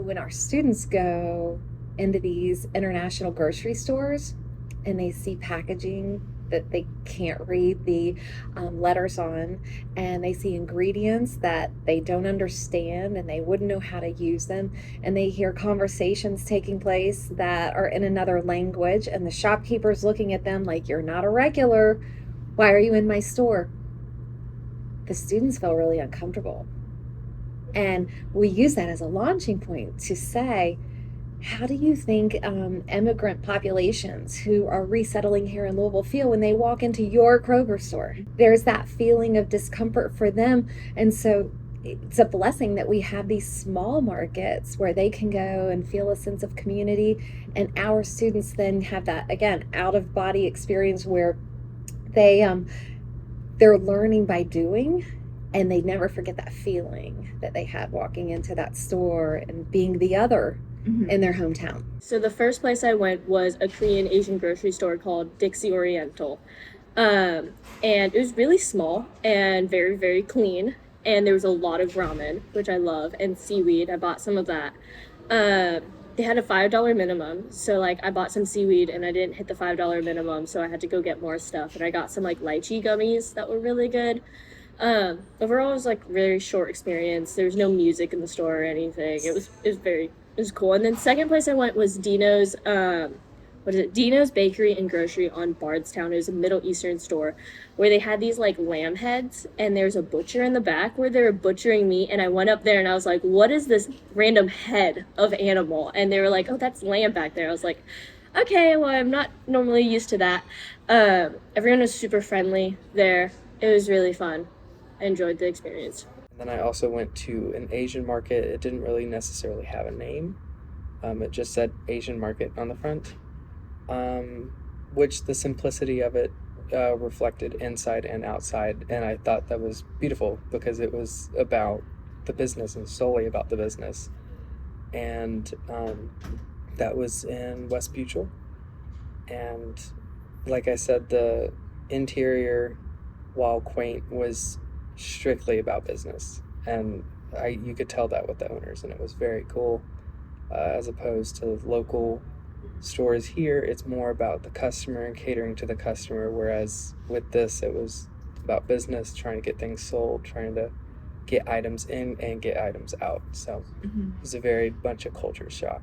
When our students go into these international grocery stores and they see packaging that they can't read the letters on, and they see ingredients that they don't understand and they wouldn't know how to use them, and they hear conversations taking place that are in another language, and the shopkeeper's looking at them like, "You're not a regular. Why are you in my store?" The students feel really uncomfortable. And we use that as a launching point to say, how do you think immigrant populations who are resettling here in Louisville feel when they walk into your Kroger store? There's that feeling of discomfort for them. And so it's a blessing that we have these small markets where they can go and feel a sense of community. And our students then have that, again, out of body experience where they they're learning by doing, and they never forget that feeling that they had walking into that store and being the other in their hometown. So the first place I went was a Korean Asian grocery store called Dixie Oriental. And it was really small and very, very clean. And there was a lot of ramen, which I love, and seaweed. I bought some of that. They had a $5 minimum. So, like, I bought some seaweed and I didn't hit the $5 minimum. So I had to go get more stuff. And I got some, like, lychee gummies that were really good. Overall, it was, like, very short experience. There was no music in the store or anything. It was cool. And then second place I went was Dino's, Dino's Bakery and Grocery on Bardstown. It was a Middle Eastern store where they had these like lamb heads, and there's a butcher in the back where they were butchering meat. And I went up there and I was like, what is this random head of animal? And they were like, oh, that's lamb back there. I was like, okay, well, I'm not normally used to that. Everyone was super friendly there. It was really fun. I enjoyed the experience. And then I also went to an Asian market. It didn't really necessarily have a name. It just said Asian market on the front, which the simplicity of it reflected inside and outside. And I thought that was beautiful because it was about the business and solely about the business. And that was in West Buchel. And like I said, the interior, while quaint, was strictly about business, and you could tell that with the owners, and it was very cool. As opposed to local stores here, it's more about the customer and catering to the customer, whereas with this it was about business, trying to get things sold, trying to get items in and get items out. So it was a very bunch of culture shock.